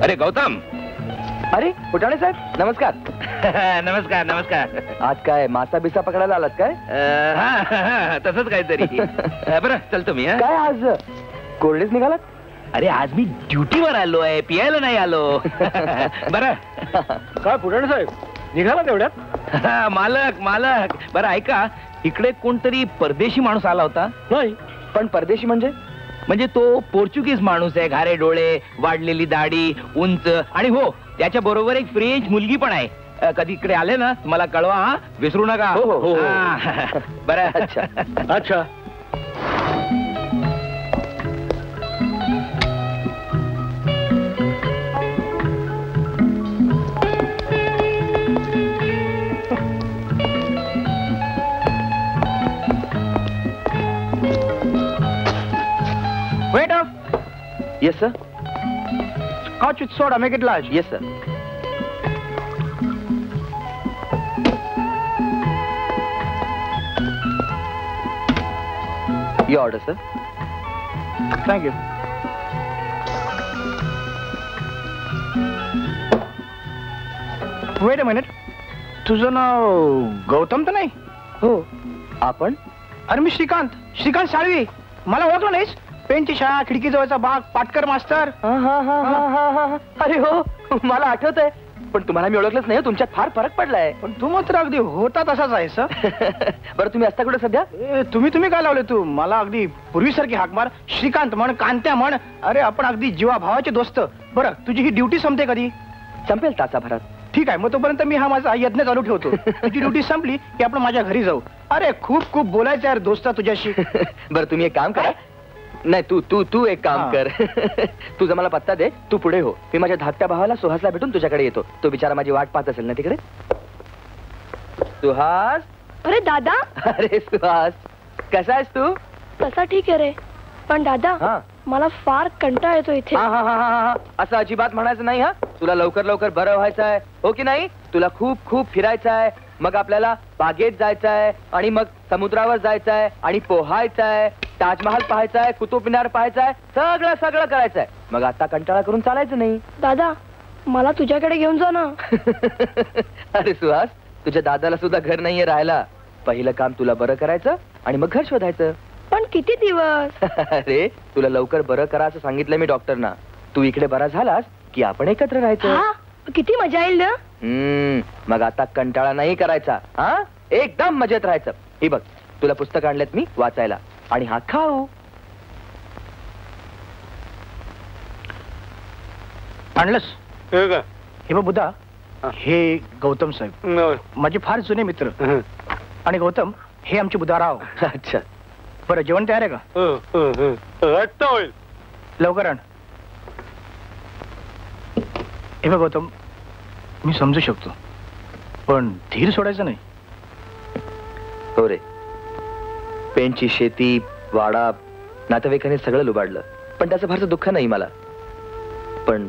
अरे गौतम. अरे फुटाणे साहेब, नमस्कार. नमस्कार नमस्कार. आज काय मासा बिसा पकडायला आलात काय? तसंच काहीतरी. बरं चलतो मी. काय आज कोरडेच निघालात? अरे आज मी ड्युटीवर आलोय, पियायला नाही आलो. बरं काय फुटाणे साहेब निघाला तेवढ्यात? मालक मालक बरं ऐका, इकडे कोणतरी परदेशी माणूस आला होता. नाही पण परदेशी म्हणजे तो पोर्चुगीज माणूस आहे. घारे डोळे, वाढलेली दाढी, उंच, आणि हो त्याच्या बरोबर एक फ्रेंच मुलगी पण आहे. कधी इकडे आले ना मला कळवा, हा विसरू नका. हो हो. बरं. अच्छा अच्छा. Waiter! Yes, sir. Scotch with soda, make it large. Yes, sir. Your order, sir. Thank you. Wait a minute. तुझं नाव गौतम तर नाही? हो. आपण? अरे मी श्रीकांत साळवी. मला ओळखलं नाहीस? पेनची शाळा, खिडकीजवळचा बाग, पाटकर मास्तर. अरे हो, मला आठवत आहे. पण तुम्हाला मी ओळखलंच नाही. तुमच्यात फार फरक पडलाय. पण तू मात्र अगदी होता तसाच आहेस. बरं तुम्ही असता कुठे सध्या? तुम्ही काय लावले तू? मला अगदी पूर्वीसारखी हाक मार. श्रीकांत म्हण, कांत्या म्हण. अरे आपण अगदी जीवाभावाचे दोस्त. बरं तुझी ही ड्युटी संपते कधी? संपेल तासाभरात. ठीक आहे, मग तोपर्यंत मी हा माझा यज्ञ चालू ठेवतो. तुझी ड्युटी संपली की आपण माझ्या घरी जाऊ. अरे खूप खूप बोलायचं यार दोस्ता तुझ्याशी. बरं तुम्ही एक काम करा. नाही तू तू तू एक काम कर. तुझा मला पत्ता दे, तू पुढे हो. मी माझ्या धाकट्या भावाला सुहासला भेटून तुझ्याकडे येतो. तो बिचारा माझी वाट पाहत असेल ना तिकडे. सुहास. अरे दादा. अरे सुहास, कसा आहेस तू? तसा ठीक आहे रे, पण दादा मला फार कंटाळा येतो इथे. असं अजिबात म्हणायचं नाही. हा तुला लवकर लवकर बरं व्हायचं आहे, हो की नाही? तुला खूप खूप फिरायचं आहे. मग आपल्याला बागेत जायचं आहे, आणि मग समुद्रावर जायचं आहे, आणि पोहायचं आहे, ताजमहाल पाहायचा आहे, कुतुब मिनार पाहायचा आहे, सगळं सगळं करायचं आहे. मग आता कंटाळा करून चालायचं नाही. दादा मला तुझ्याकडे घेऊन जा ना. अरे सुहास, तुझ्या दादाला सुद्धा घर नाहीये राहायला. पहिलं काम तुला बरं करायचं आणि मग घर शोधायचं. पण किती दिवस? अरे तुला लवकर बरं करा असं सांगितलं मी डॉक्टरना. तू इकडे बरा झालास की आपण एकत्र राहायचं. किती मजा येईल ना. मग आता कंटाळा नाही करायचा. हा एकदम मजेत राहायचं. ही बघ तुला पुस्तक आणलेत मी वाचायला, आणि हा खाऊ. आणलंस? हे बघ बुधा, हे गौतम साहेब माझे फार जुने मित्र. आणि गौतम हे आमचे बुधाराव. अच्छा बरं जेवण तयार आहे का? लवकर आण. हे बघ गौतम, मी समजू शकतो, पण धीर सोडायचं नाही. हो रे, पेनची शेती, वाडा, नातेवाईकांनी सगळं लुबाडलं, पण त्याचं फारसं दुःख नाही मला. पण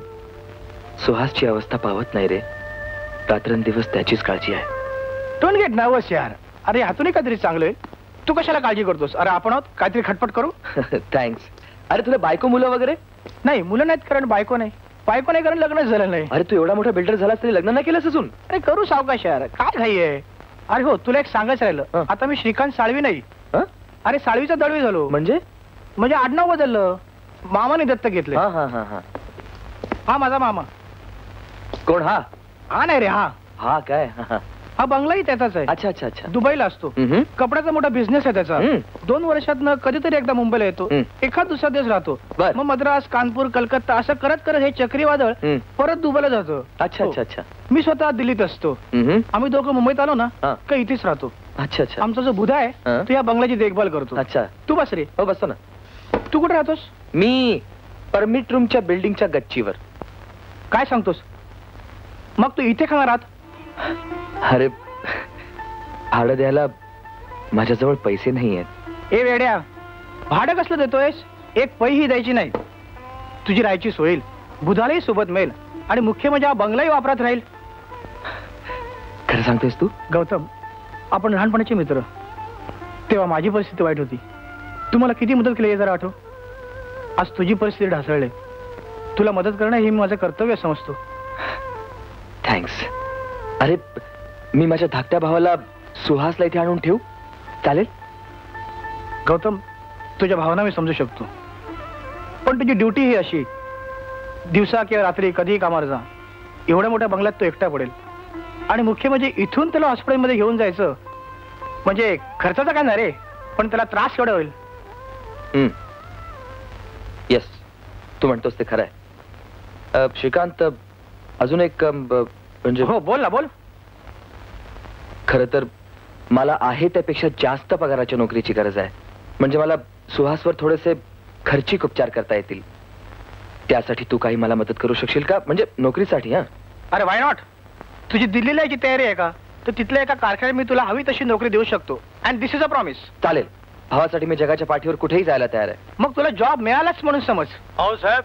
सुहासची अवस्था पावत नाही रे. रात्रंदिवस त्याचीच काळजी आहे. डोंट गेट नर्वस यार. अरे ह्यातूनही काहीतरी चांगलं आहे. तू कशाला काळजी करतोस? अरे आपण आहोत, काहीतरी खटपट करू. थँक्स. अरे तुला बायको मुलं वगैरे? नाही, मुलं नाहीत, कारण बायको नाही. बायको नाही, कारण लग्नच झालं नाही. अरे तू एवढा मोठा बिल्डर झालास तरी लग्न नाही केलंस अजून? अरे करू सावकाश यार, काय घाई आहे? अरे हो, तुला एक सांगायचं राहिलं. आता मी श्रीकांत साळवी नाही. अरे साळवीचा दळवी झालो. म्हणजे आडनाव बदललं. मामाने दत्तक घेतले. हा माझा मामा. कोण? हा हा नाही रे, हा हा काय? हा बंगलाही त्याचाच आहे. अच्छा अच्छा अच्छा. दुबईला असतो. कपड्याचा मोठा बिझनेस आहे त्याचा. 2 वर्षात कधीतरी एकदा मुंबईला येतो. एखाद दुसरा दिवस राहतो. मग मद्रास, कानपूर, कलकत्ता असं करत करत हे चक्रीवादळ परत दुबईला जातो. अच्छा अच्छा अच्छा. मी स्वतः दिल्लीत असतो. आम्ही दोघं मुंबईत आलो ना का इथेच राहतो. अच्छा अच्छा. आमचा जो बुधा आहे तो या बंगल्याची देखभाल करतो. अच्छा. तू बस रे. हो बसतो ना. तू कुठे राहतोस? मी परमिट रूमच्या बिल्डिंगच्या गच्चीवर. काय सांगतोस? मग तू इथे का राहत? अरे भाडं द्यायला माझ्याजवळ पैसे नाही आहेत. ए वेड्या, भाडं कसलं देतोयस? एक पैही द्यायची नाही. तुझी राहायची सोय होईल, बुधालाही सोबत मिळेल आणि मुख्य म्हणजे हा बंगलाही वापरात राहील. खरं सांगतेस तू? गौतम, आपण लहानपणाचे मित्र. तेव्हा माझी परिस्थिती वाईट होती. तुम्हाला किती मदत केली हे जरा आठव. आज तुझी परिस्थिती ढासळली. तुला मदत करणं हे मी माझं कर्तव्य समजतो. थँक्स. अरे मी माझ्या धाकट्या भावाला सुहासला इथे आणून ठेवू? चालेल? गौतम, तुझ्या भावना मी समजू शकतो, पण तुझी ड्युटी ही अशी, दिवसा किंवा रात्री कधीही कामावर जा. एवढ्या मोठ्या बंगल्यात तो एकटा पडेल आणि मुख्य म्हणजे इथून त्याला हॉस्पिटलमध्ये घेऊन जायचं म्हणजे खर्चाचा काय नाही रे, पण त्याला त्रास केवढा होईल. येस, तू म्हणतोस ते खरं आहे. श्रीकांत, अजून एक म्हणजे. हो बोल ना, बोल. खरं तर मला आहे त्यापेक्षा जास्त पगाराच्या नोकरीची गरज आहे. म्हणजे मला सुहासवर थोडेसे खर्चिक उपचार करता येतील. त्यासाठी तू काही मला मदत करू शकशील का? म्हणजे नोकरीसाठी. हा. अरे वाय नॉट. तुझी दिल्लीला याची तयारी आहे का? तर तिथल्या एका कारखान्यात मी तुला हवी तशी नोकरी देऊ शकतो. And this is a promise. चालेल. भावासाठी मी जगाच्या पाठीवर कुठेही जायला तयार आहे. मग तुला जॉब मिळालाच म्हणून समज. हो साहेब,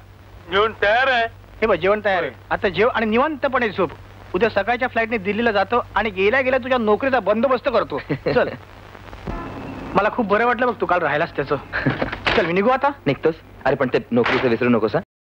जेवण तयार आहे. हे बघ, जेवण तयार आहे. आता जेव आणि निवांतपणे झोप. उद्या सकाळच्या फ्लाईटने दिल्लीला जातो आणि गेल्या गेल्या तुझ्या नोकरीचा बंदोबस्त करतो. चल. मला खूप बरं वाटलं बघ तू काल राहिलास त्याचं. चल मी निघू आता. निघतोस? अरे पण ते नोकरीचं विसरू नकोस.